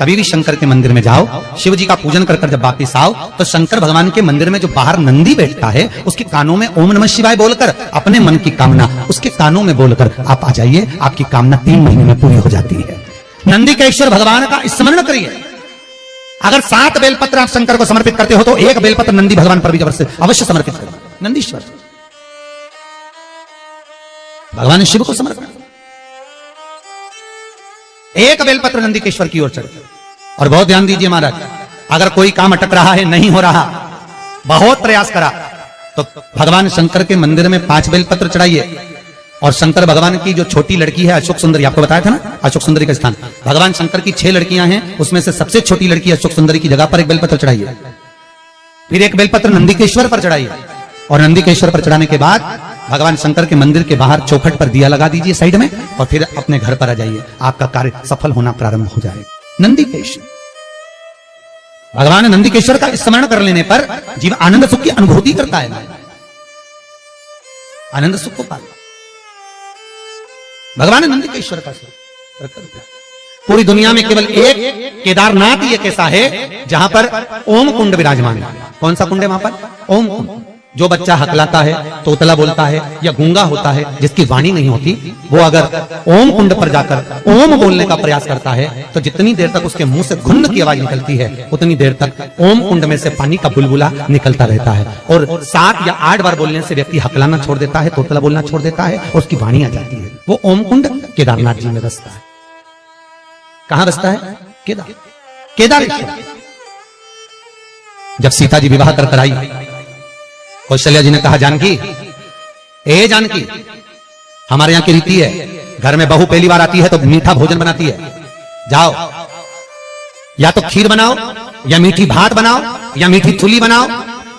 कभी भी शंकर के मंदिर में जाओ, शिव जी का पूजन कर जब वापिस आओ तो शंकर भगवान के मंदिर में जो बाहर नंदी बैठता है उसके कानों में ओम नमः शिवाय बोलकर अपने मन की कामना उसके कानों में बोलकर आप आ जाइए, आपकी कामना 3 महीने में पूरी हो जाती है। नंदी के ईश्वर भगवान का स्मरण करिए। अगर 7 बेलपत्र आप शंकर को समर्पित करते हो तो 1 बेलपत्र नंदी भगवान पर भी अवश्य समर्पित करो। नंदीश्वर भगवान शिव को समर्पित, 1 बेलपत्र नंदी के ईश्वर की ओर चढ़े। और बहुत ध्यान दीजिए महाराज, अगर कोई काम अटक रहा है, नहीं हो रहा, बहुत प्रयास करा, तो भगवान शंकर के मंदिर में 5 बेलपत्र चढ़ाइए। और शंकर भगवान की जो छोटी लड़की है अशोक सुंदरी, आपको बताया था ना अशोक सुंदरी का स्थान, भगवान शंकर की 6 लड़कियां हैं, उसमें से सबसे छोटी लड़की अशोक सुंदरी की जगह पर 1 बेलपत्र चढ़ाइए। फिर 1 बेलपत्र नंदी के ईश्वर पर चढ़ाइए। और नंदी के ईश्वर पर चढ़ाने के बाद भगवान शंकर के मंदिर के बाहर चौखट पर दिया लगा दीजिए साइड में, और फिर अपने घर पर आ जाइए, आपका कार्य सफल होना प्रारंभ हो जाएगा। नंदी के ईश्वर भगवान नंदी के ईश्वर का स्मरण कर लेने पर जीव आनंद सुख की अनुभूति करता है, आनंद सुख को पाता। भगवान नंदी के ईश्वर का पूरी दुनिया में केवल एक केदारनाथ ही एक ऐसा है जहां पर ओम कुंड विराजमान है। कौन सा कुंड है वहां पर? ओम कुंड। जो बच्चा हकलाता है, तोतला बोलता है या गूंगा होता है, जिसकी वाणी नहीं होती, वो अगर ओम कुंड पर जाकर ओम बोलने का प्रयास करता है तो जितनी देर तक उसके मुंह से घुन्न की आवाज निकलती है उतनी देर तक ओम कुंड में से पानी का बुलबुला निकलता रहता है। और 7 या 8 बार बोलने से व्यक्ति हकलाना छोड़ देता है, तोतला बोलना छोड़ देता है और उसकी वाणी आ जाती है। वो ओम कुंड केदारनाथ जी में बसता है। कहां बसता है? केदारेश्वर। जब सीता जी विवाह कर आई, कौशल्या जी ने कहा, जानकी, ए जानकी, हमारे यहां की रीति है, घर में बहू पहली बार आती है तो मीठा भोजन बनाती है। जाओ, या तो खीर बनाओ, या मीठी भात बनाओ, या मीठी चुली बनाओ,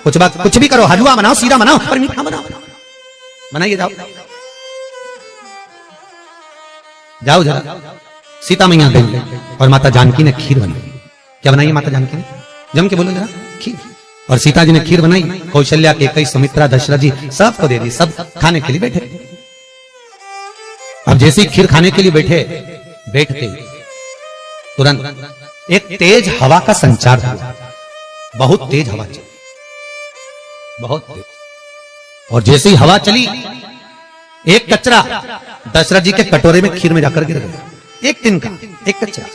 कुछ भी करो, हलवा बनाओ, सीरा बनाओ, पर मीठा बनाओ, बनाइए। जाओ जाओ जरा। सीता मैया गई और माता जानकी ने खीर बनाई। क्या बनाई माता जानकी ने? जम के बोलो जरा। खीर। और सीता जी ने खीर बनाई, कौशल्या, केकई, सुमित्रा, दशरथ जी सबको दे दी। सब खाने के लिए बैठे। अब जैसे ही खीर खाने के लिए बैठते तुरंत एक तेज हवा का संचार हुआ। बहुत तेज हवा चली, बहुत तेज। और जैसे ही हवा चली, एक कचरा दशरथ जी के कटोरे में खीर में जाकर गिर गया। एक तिनका, एक कचरा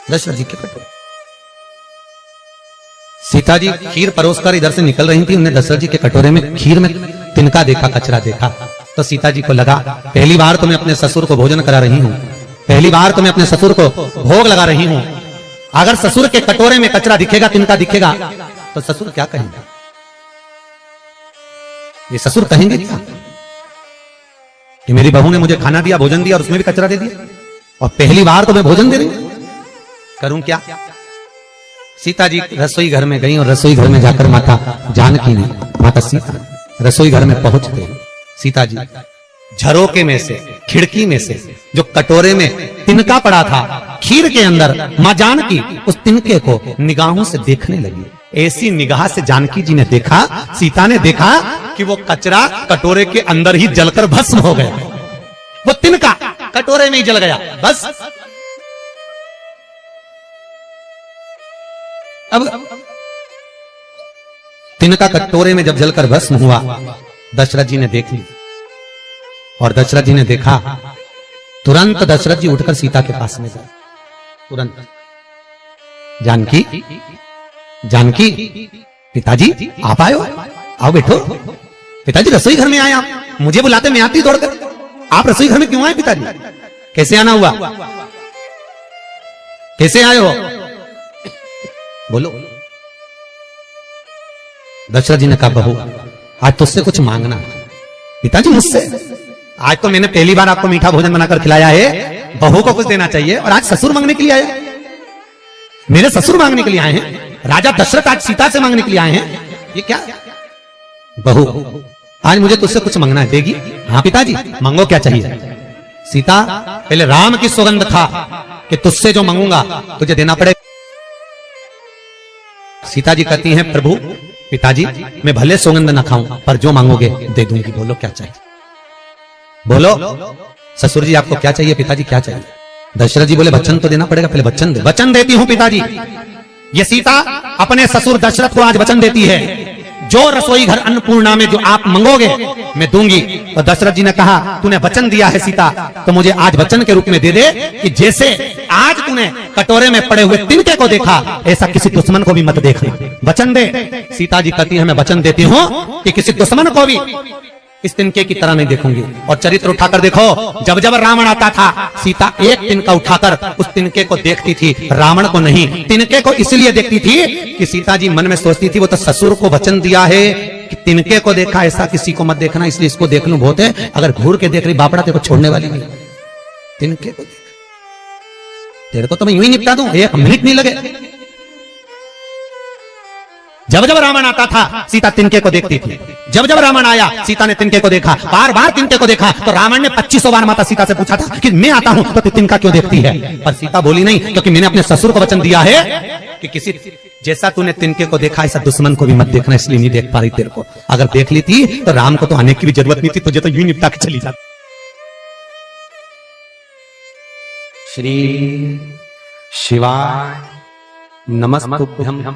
दशरथ जी के कटोरे। सीता जी खीर परोसकर इधर से निकल रही थी, उन्हें दशरथ जी के कटोरे में खीर में तिनका देखा, कचरा देखा। तो सीता जी को लगा, पहली बार तो मैं अपने ससुर को भोजन करा रही हूं, पहली बार तो मैं अपने ससुर को भोग लगा रही हूं। अगर ससुर के कटोरे में कचरा दिखेगा, तिनका दिखेगा, तो ससुर क्या कहेंगे? ये ससुर कहेंगे क्या कि मेरी बहू ने मुझे खाना दिया, भोजन दिया और उसमें भी कचरा दे दिया, और पहली बार तो मैं भोजन दे रही हूं, करूं क्या? सीता जी रसोई घर में गई और रसोई घर में जाकर माता जानकी ने, माता सीता रसोई घर में पहुंचते सीता जी झरोके में से, खिड़की में से जो कटोरे में तिनका पड़ा था खीर के अंदर, मां जानकी उस तिनके को निगाहों से देखने लगी। ऐसी निगाह से जानकी जी ने देखा, सीता ने देखा कि वो कचरा कटोरे के अंदर ही जलकर भस्म हो गया। वो तिनका कटोरे में ही जल गया। बस अब तिनका कटोरे में जब जलकर भस्म हुआ, दशरथ जी ने देख ली। और दशरथ जी ने देखा, तुरंत दशरथ जी उठकर सीता के पास में गए। तुरंत, जानकी, जानकी, पिताजी आप आए हो, आओ बैठो। पिताजी रसोई घर में आए आप, मुझे बुलाते मैं आती दौड़कर, आप रसोई घर में क्यों आए पिताजी? कैसे आना हुआ? कैसे आए हो? बोलो। दशरथ जी ने कहा, बहू आज तुझसे कुछ मांगना है। पिताजी मुझसे? आज तो मैंने पहली बार आपको मीठा भोजन बनाकर खिलाया है, बहू को कुछ देना चाहिए, और आज ससुर मांगने के लिए आए? मेरे ससुर मांगने के लिए आए हैं? राजा दशरथ आज सीता से मांगने के लिए आए हैं? ये क्या? बहू आज मुझे तुझसे कुछ मांगना है, देगी? हाँ पिताजी, मांगो, क्या चाहिए? सीता, पहले राम की सौगंध खा कि तुझसे जो मांगूंगा तुझे देना पड़ेगा। सीता जी कहती हैं, प्रभु पिताजी मैं भले सौगंध न खाऊं पर जो मांगोगे दे दूंगी, बोलो क्या चाहिए? बोलो ससुर जी आपको क्या चाहिए? पिताजी क्या चाहिए? दशरथ जी बोले वचन तो देना पड़ेगा, पहले वचन दे। वचन देती हूं पिताजी। ये सीता अपने ससुर दशरथ को आज वचन देती है, जो रसोई घर अन्नपूर्णा में जो आप मंगोगे मैं दूंगी। तो दशरथ जी ने कहा तूने वचन दिया है सीता, तो मुझे आज वचन के रूप में दे दे कि जैसे आज तूने कटोरे में पड़े हुए तिनके को देखा, ऐसा किसी दुश्मन को भी मत देखना। वचन दे। सीता जी कहती है मैं वचन देती हूं कि किसी दुश्मन को भी इस तिनके की तरह नहीं देखूंगी। और चरित्र उठाकर देखो, जब जब रावण आता था सीता एक तिनका उठाकर उस तिनके को देखती थी, रावण को नहीं। तिनके को इसलिए देखती थी कि सीता जी मन में सोचती थी वो तो ससुर को वचन दिया है कि तिनके को देखा, ऐसा किसी को मत देखना, इसलिए इसको देख लूं बहुत है। अगर घूर के देख रही बापड़ा तेरे को छोड़ने वाली नहीं, तिनके को देख, तेरे को तो मैं यूं ही निपटा दूं, एक मिनट नहीं लगे। जब जब रावण आता था सीता तिनके को देखती थी। जब जब रावण आया सीता ने तिनके को देखा, बार बार तिनके को देखा। तो रावण ने 2500 बार माता सीता से पूछा था कि मैं आता हूं तो तू तिनका क्यों देखती है? पर सीता बोली नहीं, क्योंकि मैंने अपने ससुर को वचन दिया है कि किसी जैसा तूने तिनके को देखा ऐसा दुश्मन को भी मत देखना, इसलिए नहीं देख पा रही तेरे को। अगर देख ली थी तो राम को तो आने की भी जरूरत नहीं थी, तुझे तो यूं निपटा के चली जाती। श्री शिवाय नमस्तुभ्यं।